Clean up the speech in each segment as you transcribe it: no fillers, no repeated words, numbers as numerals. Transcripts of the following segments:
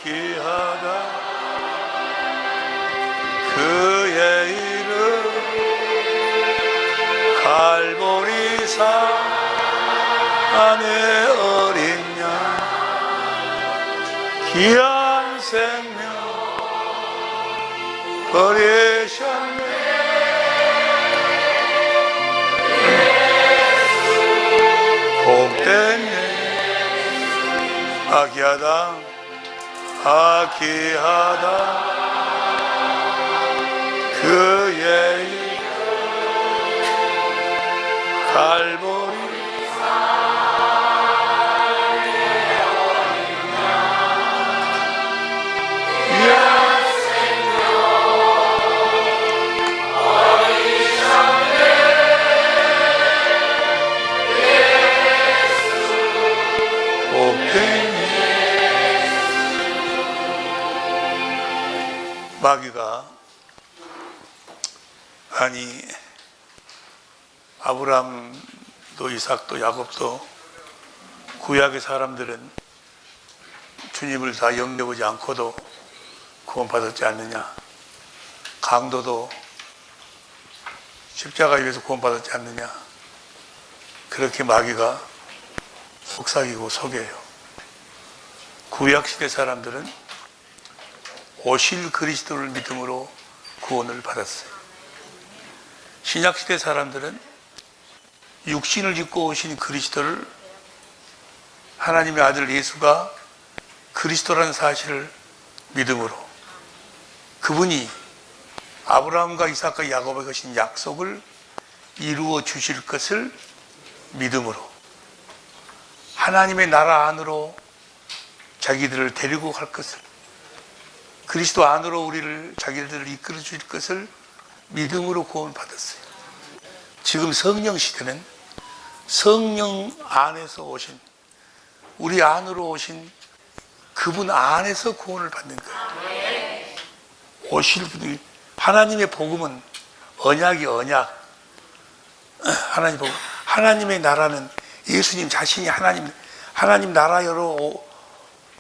기하다 그의 이름 갈보리산 안에 어린 양 귀한 생명 버리셨네 복된 아기하다 아기하다 그의 갈보리 마귀가 아니 아브라함도 이삭도 야곱도 구약의 사람들은 주님을 다 영접하지 않고도 구원받았지 않느냐, 강도도 십자가 위에서 구원받았지 않느냐, 그렇게 마귀가 속삭이고 속여요. 구약시대 사람들은 오실 그리스도를 믿음으로 구원을 받았어요. 신약시대 사람들은 육신을 입고 오신 그리스도를, 하나님의 아들 예수가 그리스도라는 사실을 믿음으로, 그분이 아브라함과 이삭과 야곱에게 하신 약속을 이루어 주실 것을 믿음으로, 하나님의 나라 안으로 자기들을 데리고 갈 것을, 그리스도 안으로 우리를, 자기들을 이끌어 줄 것을 믿음으로 구원받았어요. 지금 성령 시대는 성령 안에서 오신, 우리 안으로 오신 그분 안에서 구원을 받는 거예요. 오실 분이, 하나님의 복음은 언약이 언약, 하나님 복음, 하나님의 나라는 예수님 자신이 하나님 나라로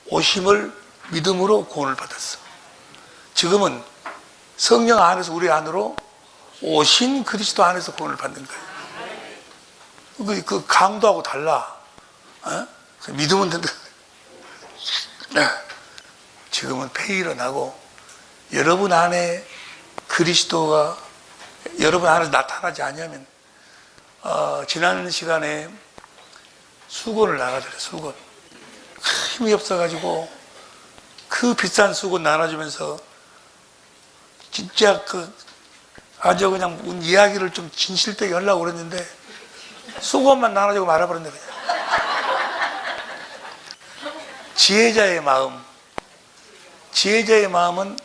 오심을 믿음으로 구원을 받았어. 지금은 성령 안에서 우리 안으로 오신 그리스도 안에서 구원을 받는 거예요. 그 강도하고 달라. 믿으면 된다. 지금은 폐일을 하고 여러분 안에 그리스도가 여러분 안에서 나타나지 않으면, 지난 시간에 수건을 나가더래. 수건 힘이 없어가지고 그 비싼 수건 나눠주면서 진짜 아주 그냥 이야기를 좀 진실되게 하려고 그랬는데 수건만 나눠주고 말아버렸네. 그냥 지혜자의 마음은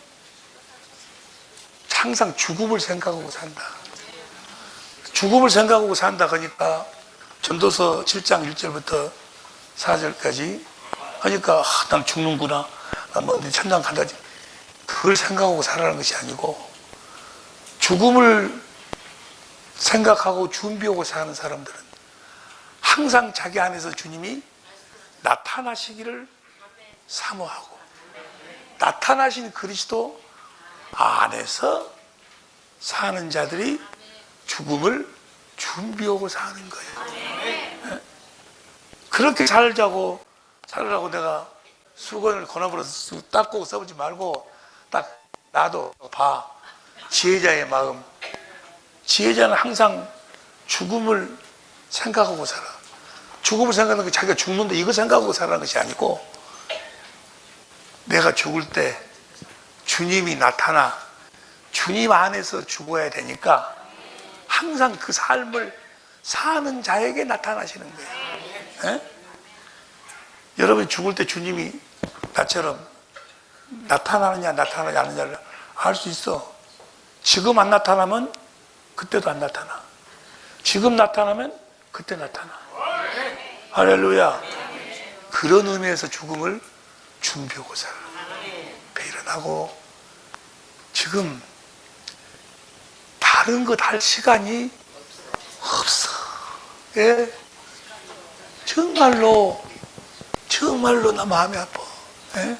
항상 죽음을 생각하고 산다. 죽음을 생각하고 산다. 그러니까 전도서 7장 1절부터 4절까지 하니까 난 죽는구나, 난 천당 간다, 그걸 생각하고 살아가는 것이 아니고, 죽음을 생각하고 준비하고 사는 사람들은 항상 자기 안에서 주님이 나타나시기를 사모하고, 나타나신 그리스도 안에서 사는 자들이 죽음을 준비하고 사는 거예요. 그렇게 살라고 내가 수건을 권해버려서 닦고 써보지 말고 딱 나도 봐. 지혜자의 마음. 지혜자는 항상 죽음을 생각하고 살아. 죽음을 생각하는 게 자기가 죽는다 이거 생각하고 살아가는 것이 아니고, 내가 죽을 때 주님이 나타나 주님 안에서 죽어야 되니까 항상 그 삶을 사는 자에게 나타나시는 거예요. 에? 여러분이 죽을 때 주님이 나처럼 나타나느냐 나타나지 않느냐를 알 수 있어. 지금 안 나타나면 그때도 안 나타나. 지금 나타나면 그때 나타나. 할렐루야. 그런 의미에서 죽음을 준비하고 살아. 배 일어나고 지금 다른 것 할 시간이 없어. 예? 정말로 나 마음이 아파. 예?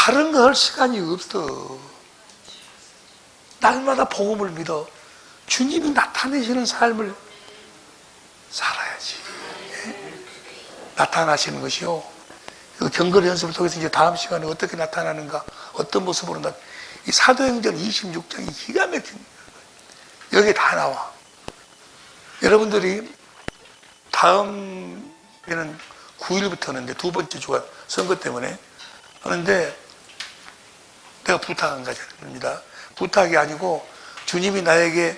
다른 거 할 시간이 없어. 날마다 복음을 믿어 주님이 나타내시는 삶을 살아야지. 예? 나타나시는 것이요. 그 경건 연습을 통해서 이제 다음 시간에 어떻게 나타나는가, 어떤 모습으로 이 사도행전 26장이 기가 막힌 여기에 다 나와. 여러분들이 다음에는 9일부터는 이제 두 번째 주가 선거 때문에 하는데 내가 부탁한 가지입니다. 부탁이 아니고 주님이 나에게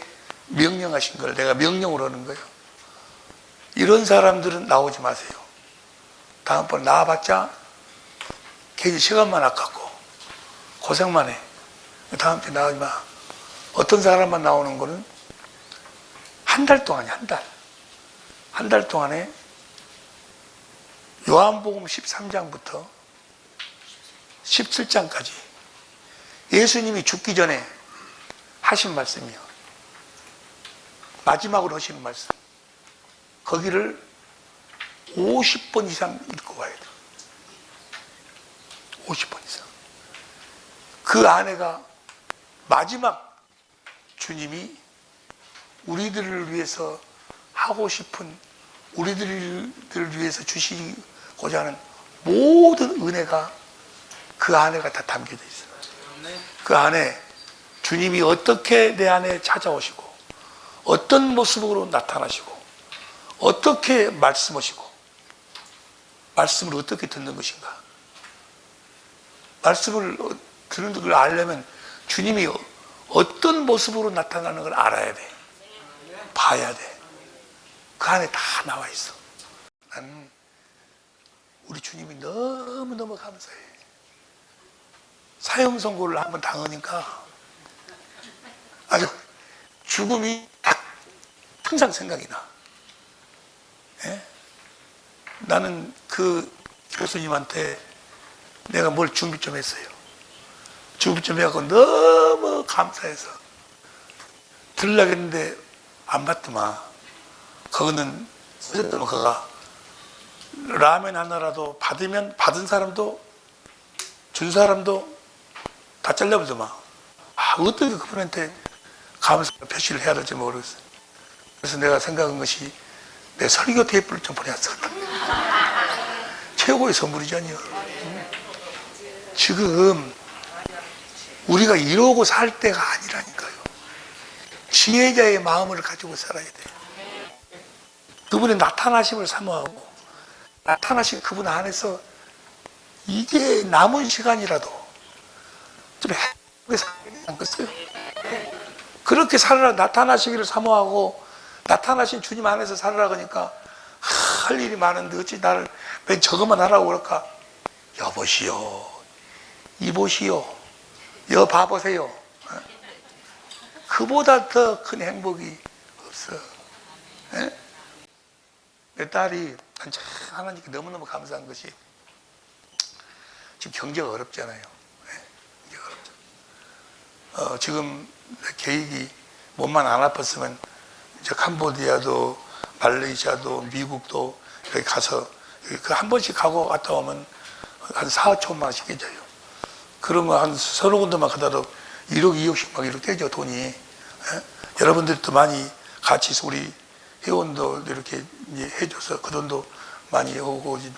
명령하신 걸 내가 명령으로 하는 거예요. 이런 사람들은 나오지 마세요. 다음번에 나와봤자 괜히 시간만 아깝고 고생만 해. 다음 주에 나오지 마. 어떤 사람만 나오는 거는 한 달 동안이야, 한 달. 한 달 동안에 요한복음 13장부터 17장까지 예수님이 죽기 전에 하신 말씀이요. 마지막으로 하시는 말씀. 거기를 50번 이상 읽고 가야 돼. 50번 이상. 그 안에가 마지막 주님이 우리들을 위해서 하고 싶은, 우리들을 위해서 주시고자 하는 모든 은혜가 그 안에가 다 담겨져 있어요. 그 안에 주님이 어떻게 내 안에 찾아오시고 어떤 모습으로 나타나시고 어떻게 말씀하시고 말씀을 어떻게 듣는 것인가. 말씀을 듣는 걸 알려면 주님이 어떤 모습으로 나타나는 걸 알아야 돼. 봐야 돼. 그 안에 다 나와 있어. 나는 우리 주님이 너무너무 감사해. 사형 선고를 한번 당하니까 아주 죽음이 딱 항상 생각이 나. 예? 나는 그 교수님한테 내가 뭘 준비 좀 했어요. 준비 좀 해갖고 너무 감사해서 들으려고 했는데 안 받더만. 그거는 어쨌든 그가 라면 하나라도 받으면 받은 사람도 준 사람도 다 잘려버리더만. 어떻게 그분한테 감사 표시를 해야 될지 모르겠어요. 그래서 내가 생각한 것이 내 설교 테이프를 좀 보내왔어. 최고의 선물이잖아요. 지금 우리가 이러고 살 때가 아니라니까요. 지혜자의 마음을 가지고 살아야 돼요. 그분의 나타나심을 사모하고 나타나신 그분 안에서 이게 남은 시간이라도 좀 행복하게 살지 않겠어요? 그렇게 살아라. 나타나시기를 사모하고 나타나신 주님 안에서 살아라. 그러니까 할 일이 많은데 어찌 나를 맨 저것만 하라고 그럴까? 여보시오, 이보시오, 여봐보세요. 그보다 더 큰 행복이 없어. 에? 내 딸이 하나님께 너무너무 감사한 것이 지금 경제가 어렵잖아요. 경제가 어렵죠. 지금 계획이 몸만 안 아팠으면 이제 캄보디아도 말레이시아도 미국도 여기 가서 그 한 번씩 가고 갔다 오면 한 4, 5천만 원씩 깨져요. 그러면 한 서너 군데만 가다도 1억, 2억씩 막 이렇게 깨져 돈이. 예? 여러분들도 많이 같이 우리 회원도 이렇게 이제 해줘서 그 돈도 많이 오고 오지만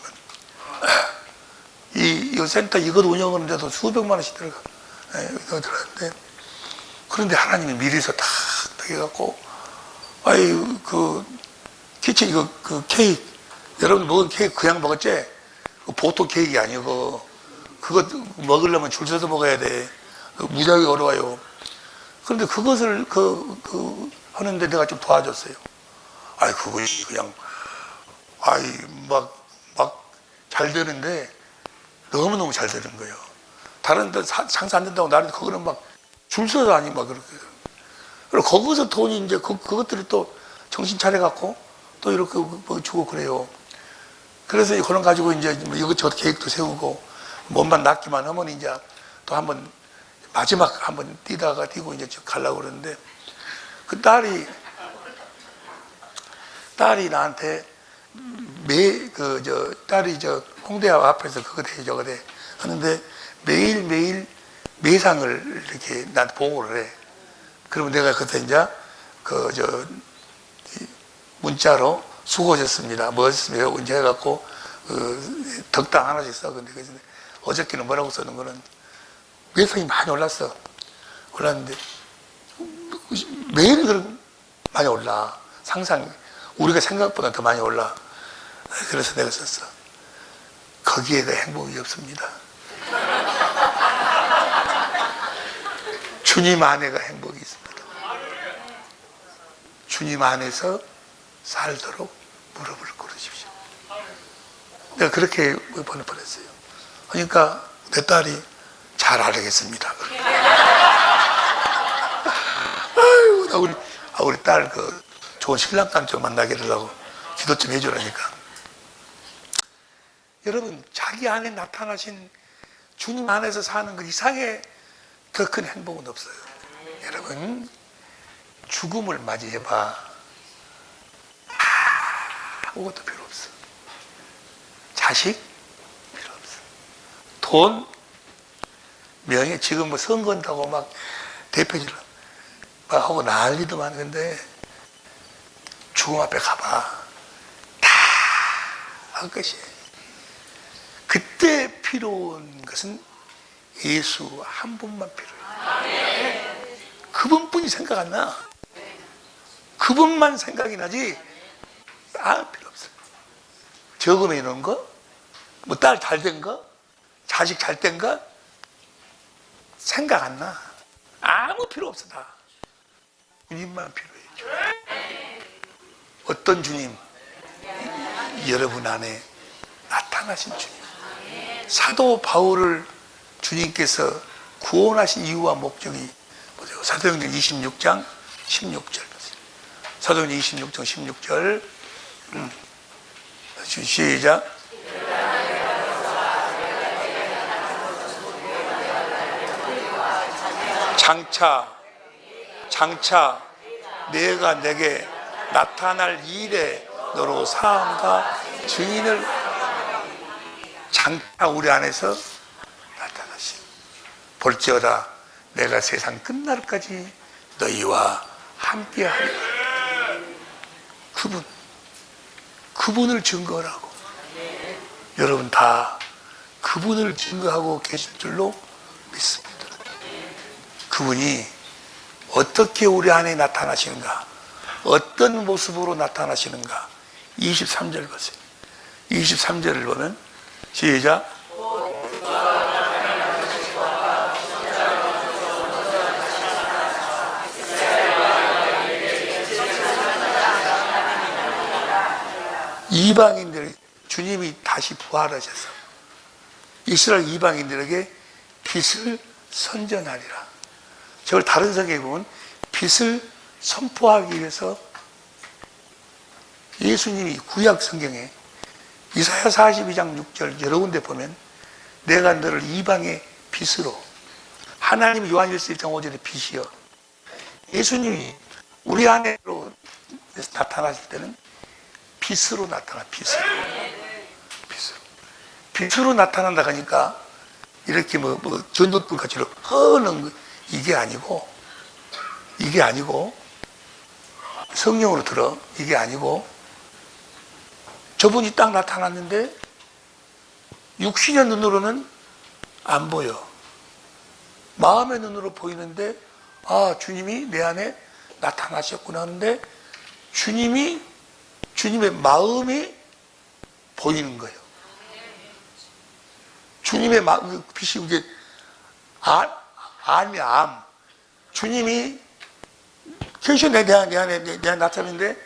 이 센터 이것 운영하는데도 수백만 원씩 들어가. 들어가는데 그런데 하나님이 미리서 탁 해갖고 그 키친 이거 그 케이크 여러분 먹은 케이크 그냥 먹었지? 보통 케이크 아니고 그거 먹으려면 줄 서서 먹어야 돼. 무지하게 어려워요. 그런데 그것을 하는데 내가 좀 도와줬어요. 그것이 그냥 막 잘 되는데 너무너무 잘 되는 거예요. 다른 데 장사 안 된다고 나는 그거는 막 줄 서서 아니 막 그렇게. 그리고 거기서 돈이 이제 그것들이 또 정신 차려갖고 또 이렇게 뭐 주고 그래요. 그래서 그런 가지고 이제 이것저것 계획도 세우고 몸만 낫기만 하면 이제 또 한번 마지막 한번 뛰고 이제 가려고 그러는데 그 딸이 나한테 딸이 홍대 앞에서 그거 돼 저거 돼 하는데 매일매일 매상을 이렇게 나한테 보고를 해. 그러면 내가 그때 이제 문자로 수고하셨습니다. 뭐 하셨습니까? 이제 해갖고 덕당 하나씩 써. 근데 어저께는 뭐라고 써는 거는 매상이 많이 올랐는데 매일 그런 많이 올라. 우리가 생각보다 더 많이 올라. 그래서 내가 썼어. 거기에가 행복이 없습니다. 주님 안에가 행복이 있습니다. 주님 안에서 살도록 무릎을 꿇으십시오. 내가 그렇게 보냈어요. 그러니까 내 딸이 잘 알겠습니다. 아이고, 우리 딸 좋은 신랑감 좀 만나게 하려고 기도 좀 해주라니까. 여러분, 자기 안에 나타나신 주님 안에서 사는 것 이상의 더 큰 행복은 없어요. 여러분, 죽음을 맞이해봐. 아무것도 필요 없어. 자식 필요 없어. 돈, 명예, 지금 뭐 선거한다고 막 대표질 막 하고 난리도 많은데 죽음 앞에 가봐. 다 할 것이에요. 그때 필요한 것은 예수 한 분만 필요해요. 그분뿐이 생각 안 나. 그분만 생각이 나지 필요 없어요. 저금해 놓은 거, 뭐 딸 잘 된 거, 자식 잘 된 거 생각 안 나. 아무 필요 없어. 다 주님만 필요해요. 어떤 주님? 여러분 안에 나타나신 주님. 사도 바울을 주님께서 구원하신 이유와 목적이 뭐죠? 사도행전 26장 16절. 사도행전 26장 16절. 시작. 장차 내가 내게 나타날 일에 너로 사함과 증인을 장차 우리 안에서 나타나심. 볼지어다 내가 세상 끝날까지 너희와 함께하리라. 그분을 증거하라고. 여러분 다 그분을 증거하고 계실 줄로 믿습니다. 그분이 어떻게 우리 안에 나타나시는가, 어떤 모습으로 나타나시는가. 23절 보세요. 23절을 보면 시작. 이방인들, 주님이 다시 부활하셔서 이스라엘 이방인들에게 빛을 선전하리라. 저걸 다른 성경에 보면 빛을 선포하기 위해서 예수님이 구약 성경에 이사야 42장 6절 여러 군데 보면 내가 너를 이방의 빛으로, 하나님 요한일서 1장 5절의 빛이요. 예수님이 우리 안으로 나타나실 때는 빛으로 나타나. 빛으로 나타난다 하니까 이렇게 전도불 같이 허는 이게 아니고 성령으로 들어. 이게 아니고 저분이 딱 나타났는데 육신의 눈으로는 안 보여. 마음의 눈으로 보이는데 주님이 내 안에 나타나셨구나 하는데 주님의 마음이 보이는 거예요. 주님의 빛이 이게 암. 주님이 계셔 내 안에 나타나는데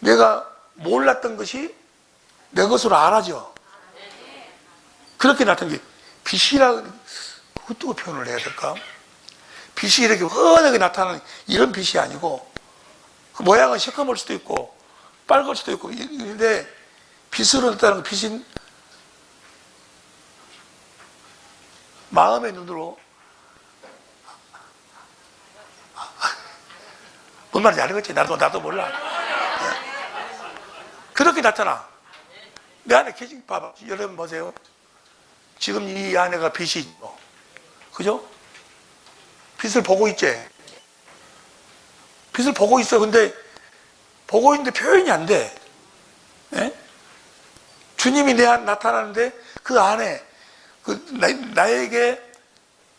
내가 몰랐던 것이 내 것으로 알아져. 그렇게 나타난 게 빛이라 어떻게 표현을 해야 될까? 빛이 이렇게 환하게 나타나는 이런 빛이 아니고 그 모양은 시커멀 수도 있고 빨갈 수도 있고 근데 빛으로 나타나는 빛인 마음의 눈으로 뭔 말인지 알겠지? 나도 몰라. 그렇게 나타나. 내 안에 계신 봐봐. 여러분 보세요. 지금 이 안에가 빛이 있고 그죠? 빛을 보고 있지. 빛을 보고 있어. 근데 보고 있는데 표현이 안 돼. 예? 주님이 내 안에 나타나는데 그 안에 나에게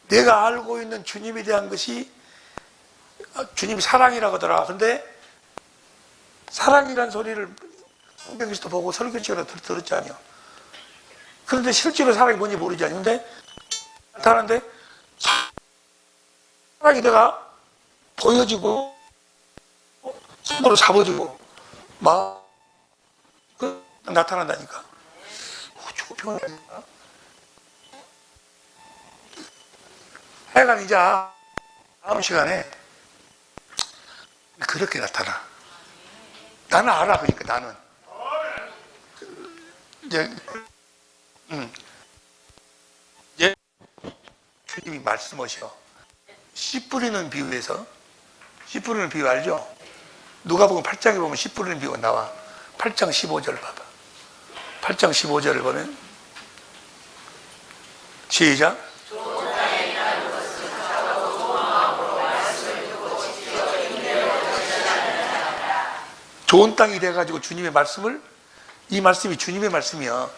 내가 알고 있는 주님에 대한 것이 주님이 사랑이라고 하더라. 근데 사랑이란 소리를 성경에서도 보고 설교책으로 들었잖아요. 그런데 실제로 사랑이 뭔지 모르잖아요. 근데 나타나는데 사랑이 내가 보여지고 손으로 잡아주고 막 나타난다니까. 어쩌고 표현하니까. 하여간 이제 다음 시간에 그렇게 나타나. 나는 알아. 그러니까 나는 이제 이제 주님이 말씀하셔. 씨 뿌리는 비유에서, 씨 뿌리는 비유 알죠? 누가복음 8장에 보면 씨 뿌리는 비유가 나와. 8장 15절 봐봐. 8장 15절을 보면 시작. 좋은 땅이 돼가지고 주님의 말씀을, 이 말씀이 주님의 말씀이야.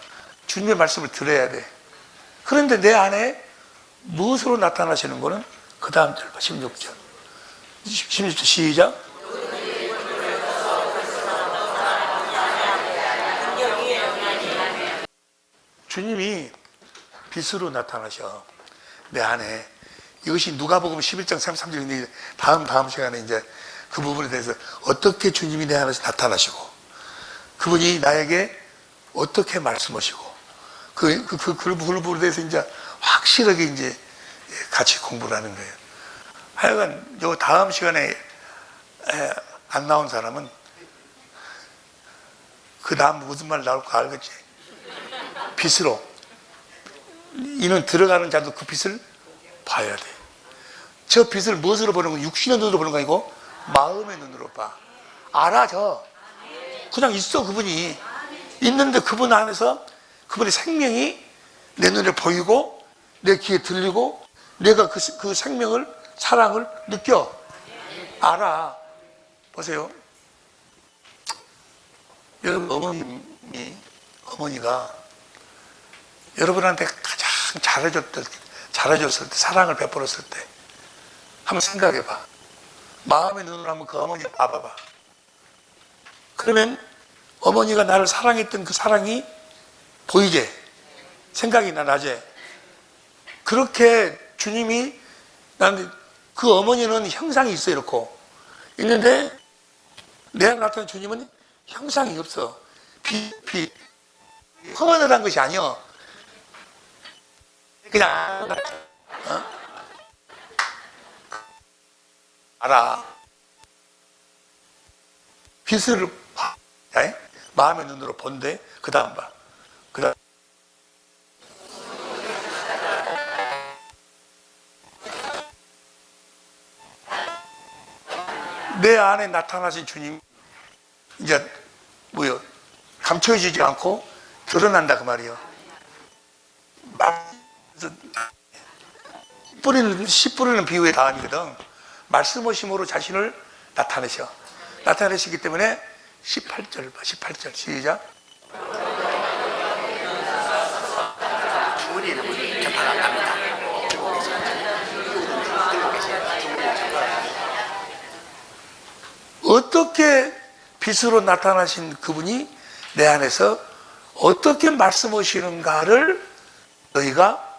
주님의 말씀을 들어야 돼. 그런데 내 안에 무엇으로 나타나시는 거는 그 다음 절 봐. 16절. 16절 시작. 주님이 빛으로 나타나셔. 내 안에. 이것이 누가복음 11장 33절인데 다음 시간에 이제 그 부분에 대해서 어떻게 주님이 내 안에서 나타나시고 그분이 나에게 어떻게 말씀하시고 그 부분에 대해서 이제 확실하게 이제 같이 공부를 하는 거예요. 하여간 요 다음 시간에 안 나온 사람은 그 다음 무슨 말 나올 거 알겠지? 빛으로. 이는 들어가는 자도 그 빛을 봐야 돼. 저 빛을 무엇으로 보는 거? 육신의 눈으로 보는 거 아니고 마음의 눈으로 봐. 알아. 그냥 있어. 그분이 있는데 그분 안에서 그분의 생명이 내 눈에 보이고 내 귀에 들리고 내가 그 생명을, 사랑을 느껴. 알아. 보세요. 여러분 어머니가 여러분한테 가장 잘해줬을 때, 사랑을 베풀었을 때 한번 생각해봐. 마음의 눈으로 한번 그 어머니 봐봐봐. 그러면 어머니가 나를 사랑했던 그 사랑이 보이게 생각이 나지. 그렇게 주님이 나한테, 그 어머니는 형상이 있어 이렇고 있는데 내가 나타난 주님은 형상이 없어. 허언을 한 것이 아니야. 그냥 알아. 빛을 봐. 마음의 눈으로 본대. 그 다음 봐. 그 다음. 내 안에 나타나신 주님, 이제, 감춰지지 않고 드러난다, 그 말이요. 씨 뿌리는 비유의 다음이거든. 말씀하심으로 자신을 나타내셔. 나타내시기 때문에 18절 봐. 18절 시작. 우리는 전파가 안 갑니다. 어떻게 빛으로 나타나신 그분이 내 안에서 어떻게 말씀하시는가를 너희가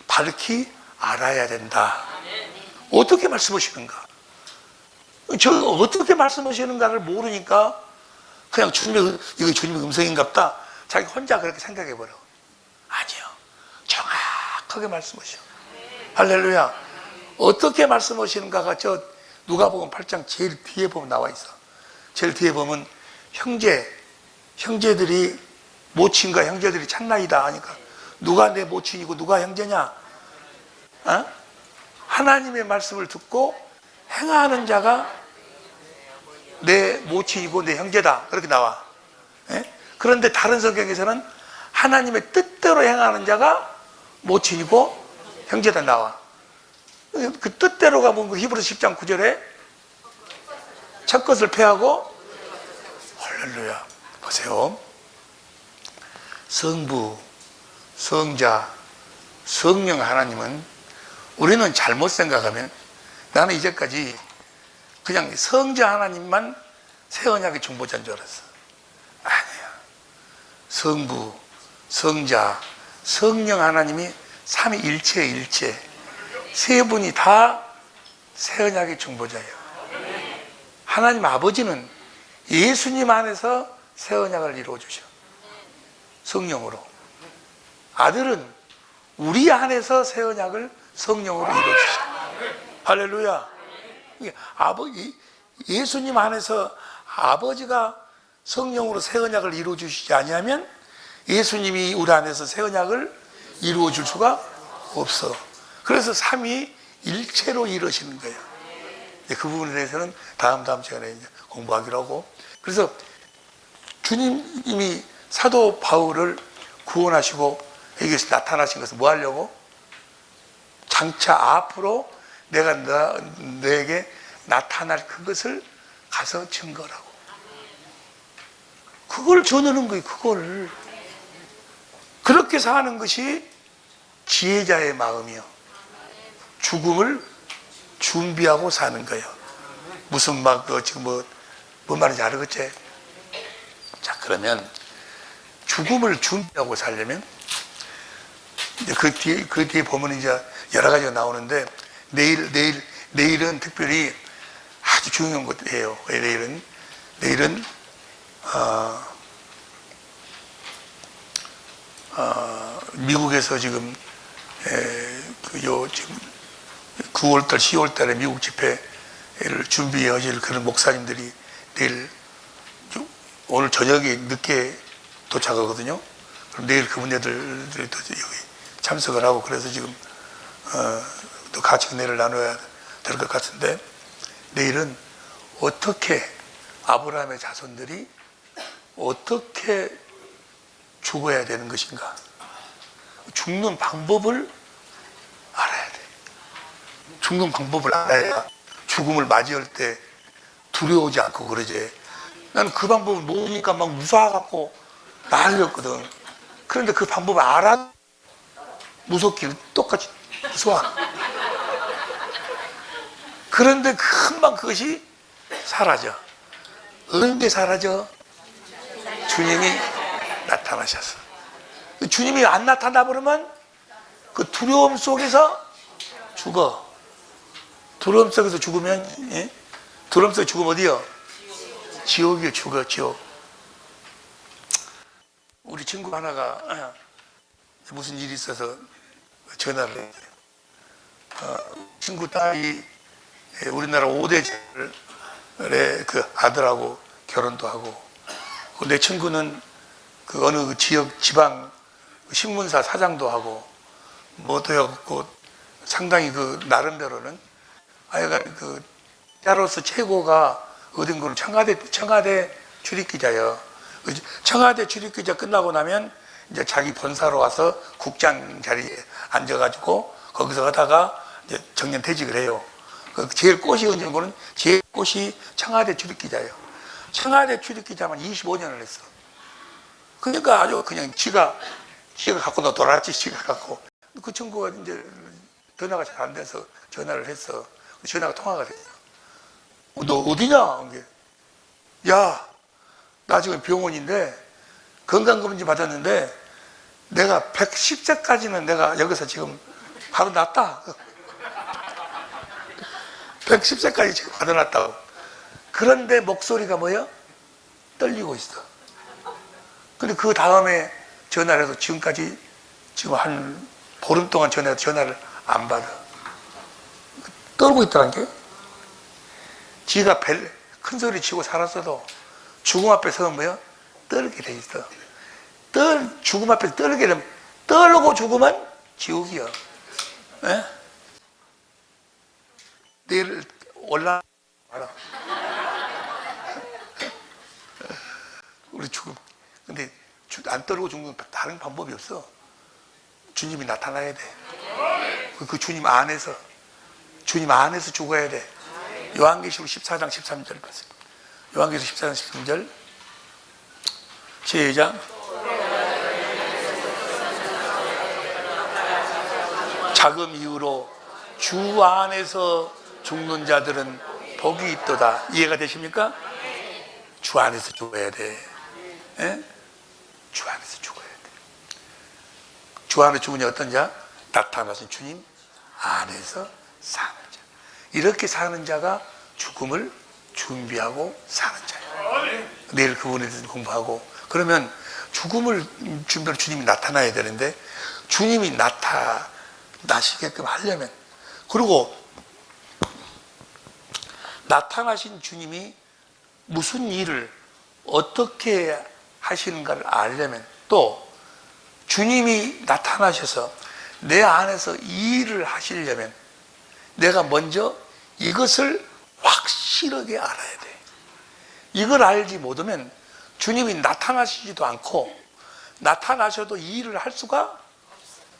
밝히 알아야 된다. 어떻게 말씀하시는가? 어떻게 말씀하시는가를 모르니까 그냥 이거 주님의 음성인갑다. 자기 혼자 그렇게 생각해버려. 아니요. 정확하게 말씀하셔. 할렐루야. 어떻게 말씀하시는가가 저 누가복음 8장 제일 뒤에 보면 나와 있어. 제일 뒤에 보면 형제들이 모친과 형제들이 창나이다 하니까 누가 내 모친이고 누가 형제냐? 하나님의 말씀을 듣고 행하는 자가 내 모친이고 내 형제다. 그렇게 나와. 그런데 다른 성경에서는 하나님의 뜻대로 행하는 자가 모친이고 형제다 나와. 그 뜻대로 가면 그 히브리서 10장 9절에 첫 것을 패하고, 할렐루야. 보세요. 성부, 성자, 성령 하나님은 우리는 잘못 생각하면, 나는 이제까지 그냥 성자 하나님만 새 언약의 중보자인 줄 알았어. 아니야. 성부, 성자, 성령 하나님이 삼위일체의 일체, 세 분이 다 새 언약의 중보자예요. 하나님 아버지는 예수님 안에서 새 언약을 이루어 주셔. 성령으로. 아들은 우리 안에서 새 언약을 성령으로 이루어 주셔. 할렐루야. 예수님 안에서 아버지가 성령으로 새 언약을 이루어 주시지 아니하면 예수님이 우리 안에서 새 언약을 이루어 줄 수가 없어. 그래서 삼위일체로 이루어지는 거예요. 그 부분에 대해서는 다음 시간에 이제 공부하기로 하고, 그래서 주님이 사도 바울을 구원하시고 여기서 나타나신 것은 뭐 하려고? 장차 앞으로 내가 너에게 나타날 그것을 가서 증거라고. 그걸 전하는 거예요. 그걸. 그렇게 사는 것이 지혜자의 마음이요. 죽음을 준비하고 사는 거예요. 무슨 지금 뭔 말인지 알겠지? 자, 그러면 죽음을 준비하고 살려면 이제 그 뒤에 보면 이제 여러 가지가 나오는데, 내일은 특별히 아주 중요한 것이에요. 내일은 미국에서 지금 지금 9월달, 10월달에 미국 집회를 준비하실 그런 목사님들이 오늘 저녁에 늦게 도착하거든요. 그럼 내일 그분들이 또 여기 참석을 하고, 그래서 지금 또 같이 은혜를 나눠야 될 것 같은데, 내일은 어떻게 아브라함의 자손들이 어떻게 죽어야 되는 것인가, 죽는 방법을 알아야 돼. 죽는 방법을 알아야 죽음을 맞이할 때 두려워하지 않고 그러지. 나는 그 방법을 모르니까 막 무서워갖고 난리였거든. 그런데 그 방법을 알아 무섭기를 똑같이 무서워. 그런데 금방 그것이 사라져. 언제 사라져? 주님이 나타나셨어. 주님이 안 나타나 버리면 그 두려움 속에서 죽어. 두려움 속에서 죽으면, 예? 두려움 속에 죽으면 어디요? 지옥이요. 죽어, 지옥. 우리 친구 하나가 무슨 일이 있어서 전화를 했어요. 친구 딸이 우리나라 5대장의 그 아들하고 결혼도 하고, 내 친구는 그 어느 그 지역 지방 신문사 사장도 하고 뭐도 해갖고 상당히 그 나름대로는 아이가 그 자로서 최고가 얻은 거는 청와대 출입기자예요. 청와대 출입기자 끝나고 나면 이제 자기 본사로 와서 국장 자리에 앉아가지고 거기서 하다가 이제 정년 퇴직을 해요. 제일 꽃이 얹은 거는 제일 꽃이 청와대 출입기자예요. 청와대 출입기자만 25년을 했어. 그러니까 아주 그냥 지가 갖고 놀았지, 지가 갖고. 그 친구가 이제 전화가 잘 안 돼서 전화를 했어. 전화가 통화가 됐어. 너 어디냐? 야, 나 지금 병원인데 건강검진 받았는데 내가 110세까지는 내가 여기서 지금 바로 낫다. 110세까지 지금 받아놨다고. 그런데 목소리가 뭐야? 떨리고 있어. 근데 그 다음에 전화를 해서 지금까지 지금 한 보름 동안 전화를 안 받아. 떨고 있다는 게? 지가 큰 소리 치고 살았어도 죽음 앞에 서면 뭐야? 떨게 돼 있어. 죽음 앞에서 떨게 되면, 떨고 죽으면 지옥이야. 에? 내일 올라와라. 우리 죽음. 근데 안 떨고 죽는 다른 방법이 없어. 주님이 나타나야 돼. 그 주님 안에서 죽어야 돼. 요한계시록 14장 13절 보세요. 요한계시록 14장 13절 시작. 자금 이후로 주 안에서 죽는 자들은 복이 있도다. 이해가 되십니까? 주 안에서 죽어야 돼. 예? 주 안에서 죽어야 돼. 주 안에 죽으니 어떤 자? 나타나신 주님 안에서 사는 자. 이렇게 사는 자가 죽음을 준비하고 사는 자예요. 내일 그분에 대해서 공부하고, 그러면 죽음을 준비할 주님이 나타나야 되는데, 주님이 나타나시게끔 하려면, 그리고 나타나신 주님이 무슨 일을 어떻게 하시는가를 알려면, 또 주님이 나타나셔서 내 안에서 이 일을 하시려면 내가 먼저 이것을 확실하게 알아야 돼. 이걸 알지 못하면 주님이 나타나시지도 않고, 나타나셔도 이 일을 할 수가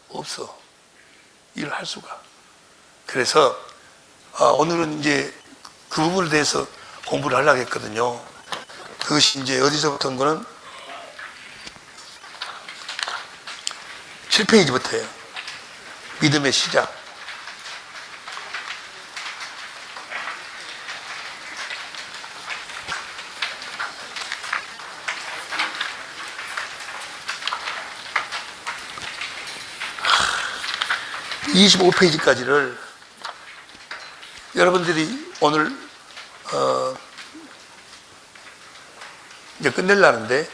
없어. 일을 할 수가. 그래서 오늘은 이제 그 부분에 대해서 공부를 하려고 했거든요. 그것이 이제 어디서부터 온 거는 7페이지부터예요. 믿음의 시작. 이 25페이지까지를 여러분들이 오늘 이제 끝내려는데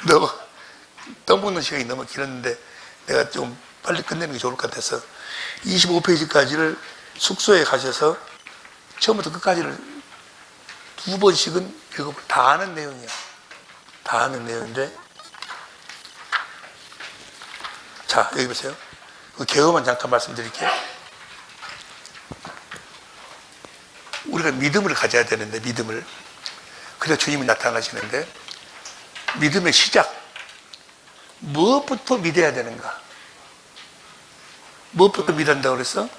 너무 떠먹는 시간이 너무 길었는데 내가 좀 빨리 끝내는 게 좋을 것 같아서 25페이지까지를 숙소에 가셔서 처음부터 끝까지를 2번씩은 읽어보고, 다 아는 내용이야. 다 아는 내용인데, 자, 여기 보세요. 그 개요만 잠깐 말씀드릴게요. 우리가 믿음을 가져야 되는데, 믿음을. 그래야 주님이 나타나시는데, 믿음의 시작. 무엇부터 믿어야 되는가? 무엇부터 믿는다고 그랬어?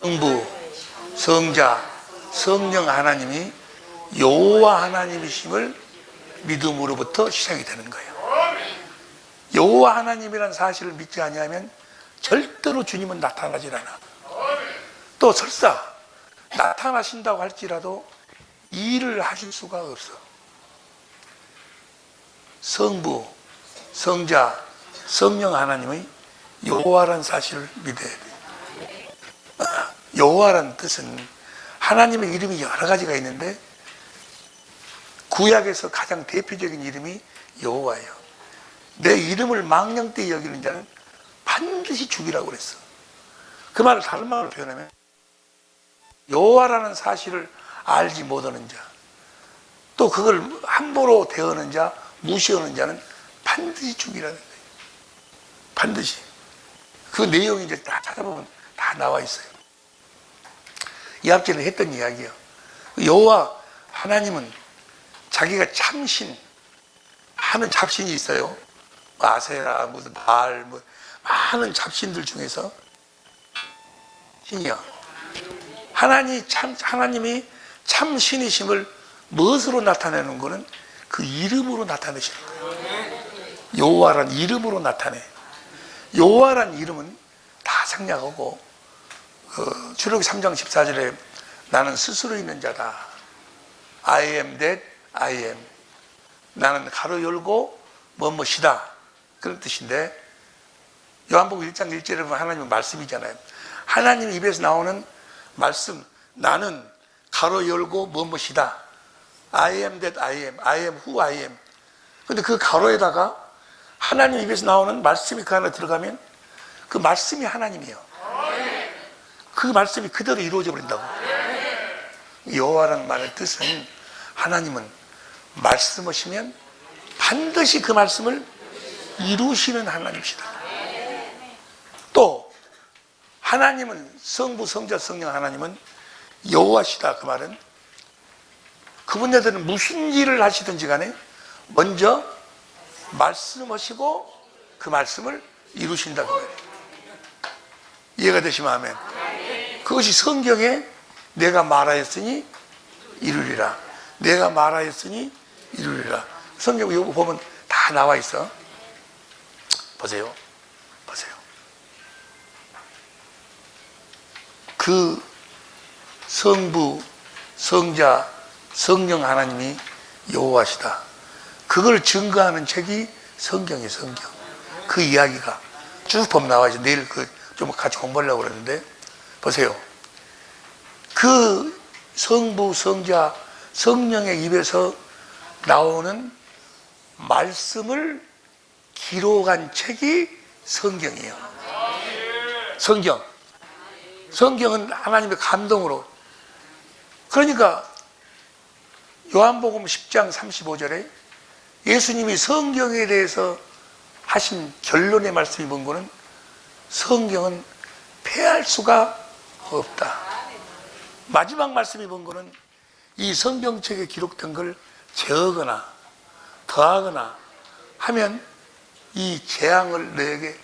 성부, 성자, 성령 하나님이 여호와 하나님이심을 믿음으로부터 시작이 되는 거예요. 여호와 하나님이라는 사실을 믿지 아니하면 절대로 주님은 나타나질 않아. 또 설사 나타나신다고 할지라도 일을 하실 수가 없어. 성부, 성자, 성령 하나님의 여호와라는 사실을 믿어야 돼. 여호와라는 뜻은 하나님의 이름이 여러 가지가 있는데 구약에서 가장 대표적인 이름이 여호와예요. 내 이름을 망령되이 여기는 자는 반드시 죽이라고 그랬어. 그 말을 다른 말로 표현하면 여호와라는 사실을 알지 못하는 자, 또 그걸 함부로 대하는 자, 무시하는 자는 반드시 죽이라는 거예요. 반드시. 그 내용이 이제 다 찾아보면 다 나와 있어요. 이 앞전에 했던 이야기예요. 여호와 하나님은 자기가 참신, 많은 잡신이 있어요. 아세라, 무슨 바알, 많은 잡신들 중에서 신이야. 하나님이 참신이심을 무엇으로 나타내는 거는 그 이름으로 나타내시는 거예요. 여호와란 이름으로 나타내. 여호와란 이름은 다 생략하고, 출애굽기 3장 14절에 나는 스스로 있는 자다. I am that I am. 나는 가로 열고 뭐뭐이다. 그런 뜻인데, 요한복음 1장 1절에 보면 하나님은 말씀이잖아요. 하나님 입에서 나오는 말씀, 나는 가로 열고 뭐뭐이다. I am that I am. I am who I am. 근데 그 가로에다가 하나님 입에서 나오는 말씀이 그 안에 들어가면 그 말씀이 하나님이에요. 그 말씀이 그대로 이루어져 버린다고. 여호와라는 말의 뜻은 하나님은 말씀하시면 반드시 그 말씀을 이루시는 하나님이시다. 또 하나님은 성부, 성자, 성령 하나님은 여호와시다. 그 말은 그분들은 무슨 일을 하시든지 간에 먼저 말씀하시고 그 말씀을 이루신다 그 말이에요. 이해가 되시면 아멘. 그것이 성경에 내가 말하였으니 이루리라. 내가 말하였으니 이루리라. 성경 이거 보면 다 나와 있어. 보세요. 보세요. 그 성부, 성자, 성령 하나님이 여호와시다. 그걸 증거하는 책이 성경이에요. 성경. 그 이야기가 쭉 보면 나와 있어요. 내일 좀 같이 공부하려고 그랬는데 보세요. 그 성부, 성자, 성령의 입에서 나오는 말씀을 기록한 책이 성경이에요. 성경. 성경은 하나님의 감동으로. 그러니까 요한복음 10장 35절에 예수님이 성경에 대해서 하신 결론의 말씀이 뭔가는 성경은 폐할 수가 없다. 마지막 말씀이 뭔가는 이 성경책에 기록된 걸 제어거나 더하거나 하면 이 재앙을 너에게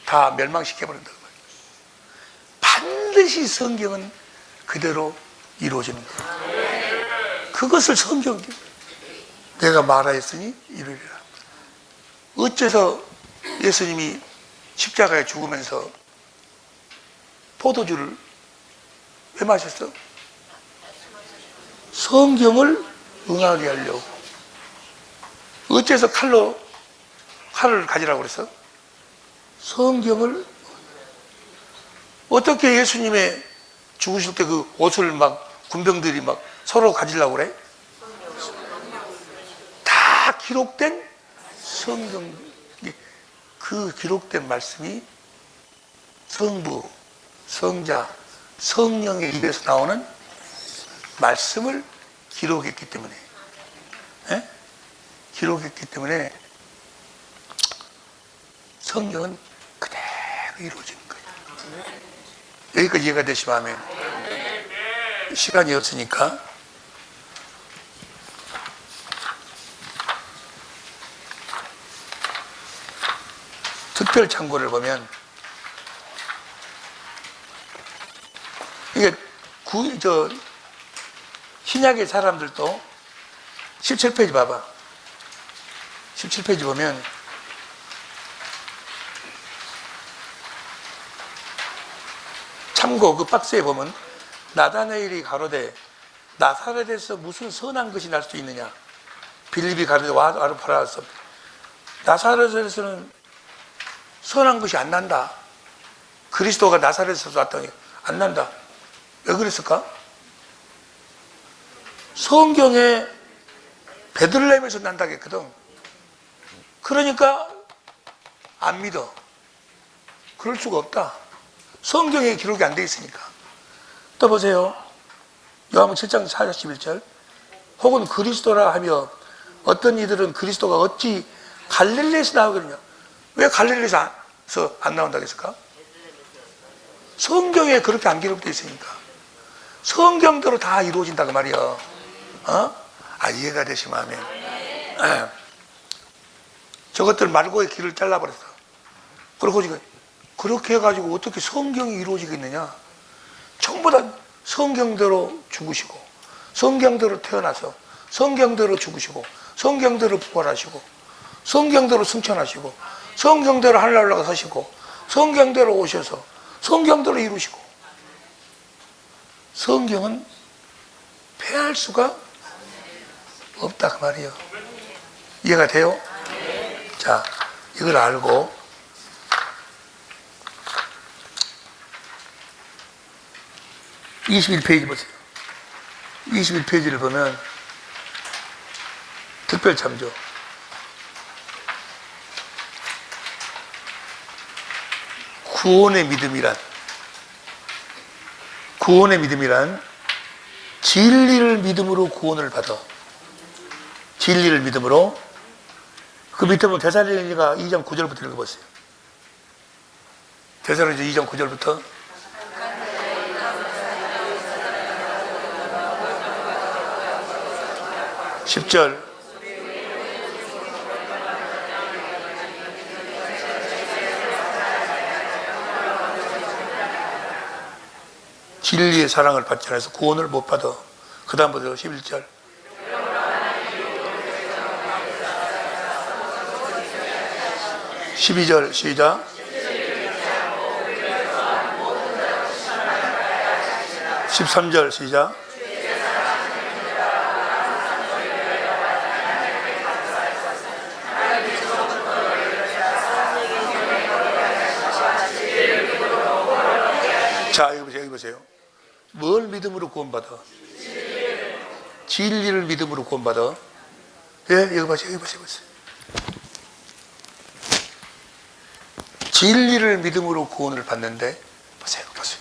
다 멸망시켜버린다고 말이에요. 반드시 성경은 그대로 이루어지는 거예요. 그것을 성경, 내가 말하였으니 이루리라. 어째서 예수님이 십자가에 죽으면서 포도주를 왜 마셨어? 성경을 응하게 하려고. 어째서 칼을 가지라고 그랬어? 성경을. 어떻게 예수님의 죽으실 때 그 옷을 막 군병들이 막 서로 가지려고 그래? 다 기록된 성경, 그 기록된 말씀이 성부, 성자, 성령의 입에서 나오는 말씀을 기록했기 때문에, 기록했기 때문에 성경은 그대로 이루어지는 거예요. 여기까지 이해가 되시면 아멘. 시간이 없으니까 특별 참고를 보면 이게 신약의 사람들도 17페이지 봐봐. 17페이지 보면 참고 그 박스에 보면 나다나엘이 가로되 나사렛에서 무슨 선한 것이 날 수 있느냐. 빌립이 가로되 와로 팔아왔어. 나사렛에서는 선한 것이 안 난다. 그리스도가 나사렛에서 왔더니 안 난다. 왜 그랬을까? 성경에 베들레헴에서 난다고 했거든. 그러니까 안 믿어. 그럴 수가 없다. 성경에 기록이 안 돼 있으니까. 또 보세요. 요한복음 7장 41절. 혹은 그리스도라 하며 어떤 이들은 그리스도가 어찌 갈릴리에서 나오겠느냐. 왜 갈릴리에서 안 나온다고 했을까? 성경에 그렇게 안 기록되어 있으니까. 성경대로 다 이루어진다고 말이야. 이해가 되시면 아멘. 저것들 말고의 길을 잘라버렸어. 그리고 지금 그렇게 해가지고 어떻게 성경이 이루어지겠느냐. 전부 다 성경대로 죽으시고 성경대로 태어나서 성경대로 죽으시고 성경대로 부활하시고 성경대로 승천하시고 성경대로 하늘에 올라가 서시고 성경대로 오셔서 성경대로 이루시고. 성경은 폐할 수가 없다 그 말이에요. 이해가 돼요? 자, 이걸 알고 21페이지 보세요. 21페이지를 보면 특별 참조. 구원의 믿음이란 진리를 믿음으로 구원을 받아. 진리를 믿음으로. 그 밑에 보면 데살로니가 2장 9절부터 읽어보세요. 데살로니가 2장 9절부터 10절. 진리의 사랑을 받지 않아서 구원을 못 받아. 그 다음부터 11절. 12절 시작. 13절 시작. 자, 여기 보세요, 여기 보세요. 뭘 믿음으로 구원받아? 진리를 믿음으로 구원받아. 예, 여기 보세요, 여기 보세요, 보세요. 진리를 믿음으로 구원을 받는데, 보세요, 보세요.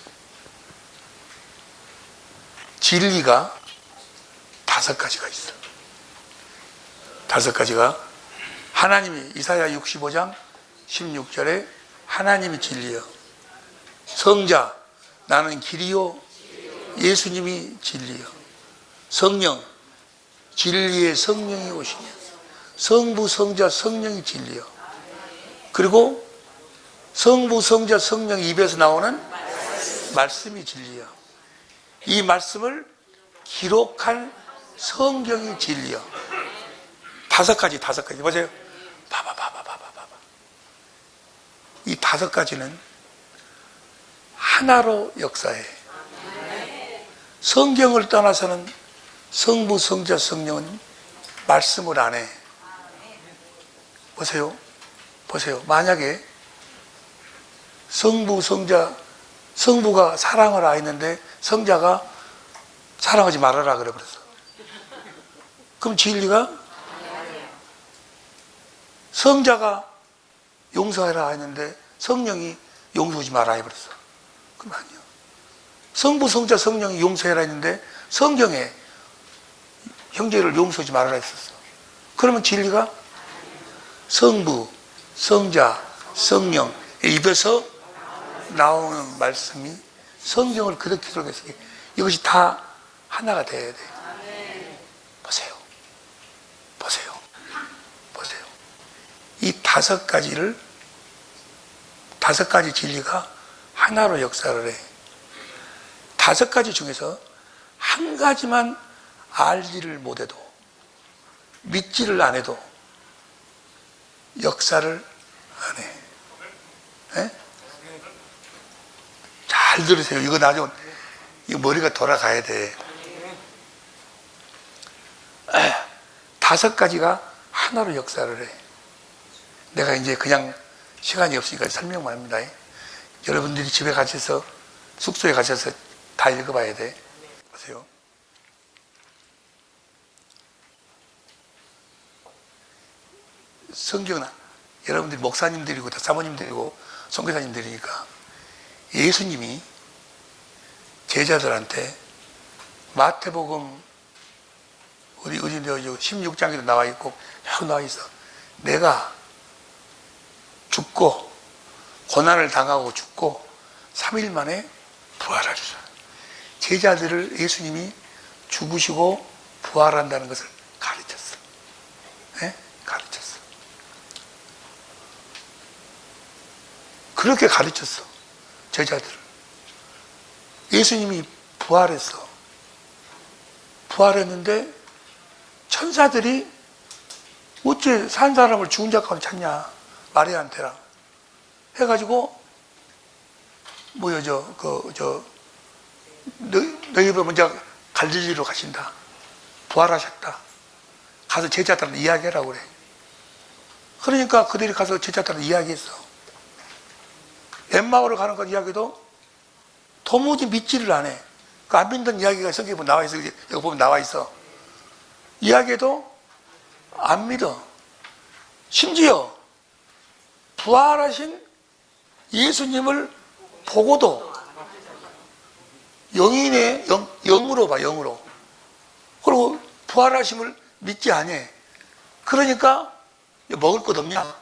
진리가 5가지가 있어. 5가지가. 하나님이, 이사야 65장 16절에 하나님이 진리여. 성자, 나는 길이요. 예수님이 진리여. 성령, 진리의 성령이 오시니. 성부, 성자, 성령이 진리여. 그리고 성부, 성자, 성령 입에서 나오는 말씀이 진리여. 이 말씀을 기록한 성경이 진리여. 5가지, 5가지. 보세요. 봐봐. 이 5가지는 하나로 역사해. 성경을 떠나서는 성부, 성자, 성령은 말씀을 안 해. 보세요. 만약에 성부, 성자, 성부가 사랑하라 했는데 성자가 사랑하지 말아라 그래 버렸어. 그럼 진리가 성자가 용서해라 했는데 성령이 용서하지 말아 해버렸어. 그럼 아니요. 성부, 성자, 성령이 용서해라 했는데 성경에 형제를 용서하지 말아라 했었어. 그러면 진리가 성부, 성자, 성령 입에서 나오는 말씀이 성경을 그렇게 기록했어요. 이것이 다 하나가 돼야 돼. 보세요. 이 5가지를, 5가지 진리가 하나로 역사를 해. 5가지 중에서 한 가지만 알지를 못해도, 믿지를 안 해도 역사를 안 해. 네? 잘 들으세요. 이거 나중에 이거 머리가 돌아가야 돼. 5가지가 하나로 역사를 해. 내가 이제 그냥 시간이 없으니까 설명만 합니다. 여러분들이 집에 가셔서, 숙소에 가셔서 다 읽어봐야 돼. 보세요. 성경은 여러분들이 목사님들이고 다 사모님들이고 선교사님들이니까 예수님이 제자들한테 마태복음 어디 16장에도 나와 있고 여기 나와 있어. 내가 죽고 고난을 당하고 죽고 3일 만에 부활하리라. 제자들을 예수님이 죽으시고 부활한다는 것을 가르쳤어. 네? 가르쳤어. 그렇게 가르쳤어. 제자들을. 예수님이 부활했어. 부활했는데 천사들이 어째 산 사람을 죽은 자 가운데 찾냐, 마리아한테랑 해가지고 너희 먼저 갈릴리로 가신다, 부활하셨다, 가서 제자들한테 이야기하라고 그래. 그러니까 그들이 가서 제자들한테 이야기했어. 엠마오를 가는 것 이야기도 도무지 믿지를 않아. 그 안 믿는 이야기가 성경에 보면 나와 있어. 여기 보면 나와 있어. 이야기도 안 믿어. 심지어 부활하신 예수님을 보고도 영으로 봐, 영으로. 그리고 부활하심을 믿지 않아. 그러니까 먹을 것 없냐?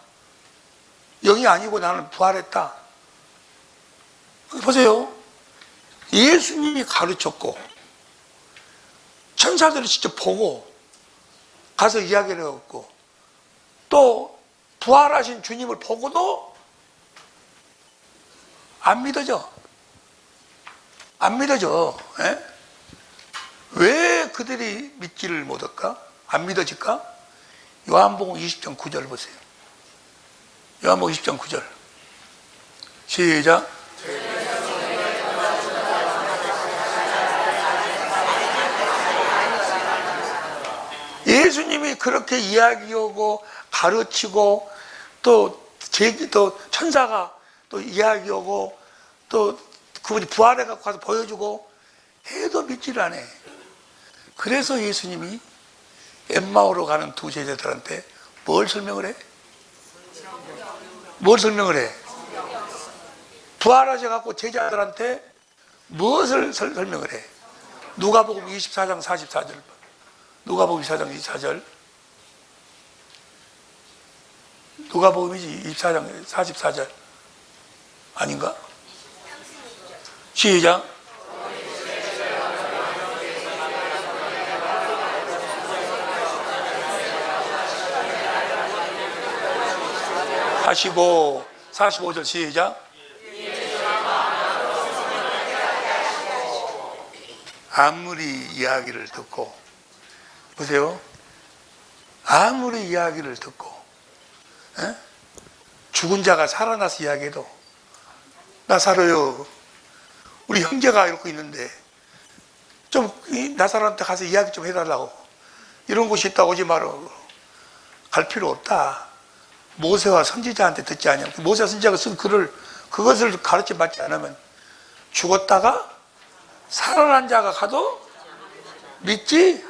영이 아니고 나는 부활했다. 보세요. 예수님이 가르쳤고 천사들을 직접 보고 가서 이야기를 했고 또 부활하신 주님을 보고도 안 믿어져. 안 믿어져. 예? 왜 그들이 믿지를 못할까? 안 믿어질까? 요한복음 20장 9절 보세요. 요한복음 20장 9절. 시작. 예수님이 그렇게 이야기하고 가르치고 또 천사가 또 이야기하고 또 그분이 부활해 갖고 가서 보여주고 해도 믿지를 않아. 그래서 예수님이 엠마오로 가는 두 제자들한테 뭘 설명을 해? 뭘 설명을 해? 부활하셔 갖고 제자들한테 무엇을 설명을 해? 누가복음 24장 44절. 누가복음 24장 24절. 누가복음이지 24장 44절. 아닌가? 시작. 하시고 45절 시작. 아무리 이야기를 듣고 보세요. 아무리 이야기를 듣고 죽은 자가 살아나서 이야기해도 나 살아요. 우리 형제가 이러고 있는데 좀 나사로한테 가서 이야기 좀 해달라고. 이런 곳이 있다 오지 마라. 갈 필요 없다. 모세와 선지자한테 듣지 않냐. 모세와 선지자가 쓴 글을 그것을 가르쳐 받지 않으면 죽었다가 살아난 자가 가도 믿지?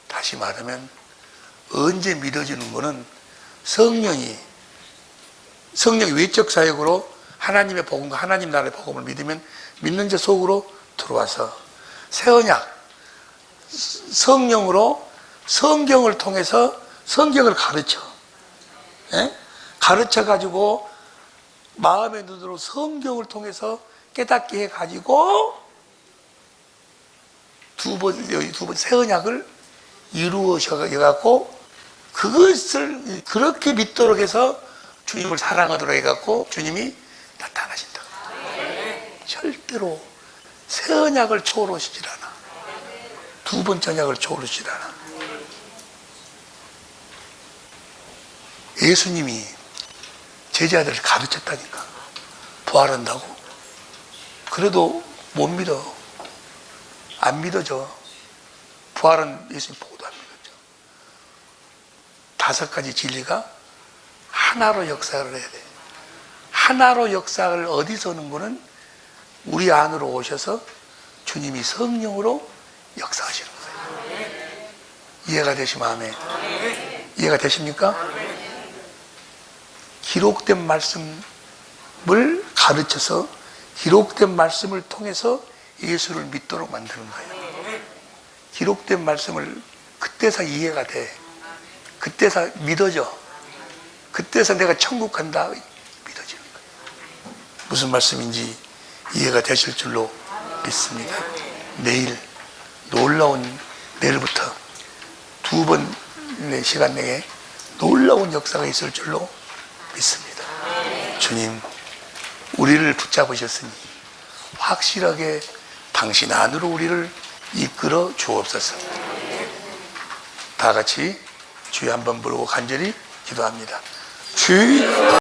다시 말하면 언제 믿어지는 거는 성령이 외적 사역으로 하나님의 복음과 하나님 나라의 복음을 믿으면 믿는 자 속으로 들어와서 새 언약 성령으로 성경을 통해서 성경을 가르쳐 가지고 마음의 눈으로 성경을 통해서 깨닫게 해 가지고 두 번 새 언약을 이루어져 갖고 그것을 그렇게 믿도록 해서 주님을 사랑하도록 해 갖고 주님이 나타나신다. 절대로 새 언약을 초월하시질 않아. 두 번째 언약을 초월하시질 않아. 예수님이 제자들을 가르쳤다니까. 부활한다고. 그래도 못 믿어. 안 믿어져. 부활은 예수님 보고도 안 믿어져. 5가지 진리가 하나로 역사를 해야 돼. 하나로 역사를 어디서 하는 거는 우리 안으로 오셔서 주님이 성령으로 역사하시는 거예요. 이해가 되시면 아멘. 이해가 되십니까? 기록된 말씀을 가르쳐서 기록된 말씀을 통해서 예수를 믿도록 만드는 거예요. 기록된 말씀을 그때서 이해가 돼. 그때서 믿어져. 그때서 내가 천국 간다 믿어지는 거예요. 무슨 말씀인지 이해가 되실 줄로 믿습니다. 내일 내일부터 2번의 시간 내에 놀라운 역사가 있을 줄로 믿습니다. 주님, 우리를 붙잡으셨으니 확실하게 당신 안으로 우리를 이끌어 주옵소서. 다 같이 주여 한번 부르고 간절히 기도합니다. 주여.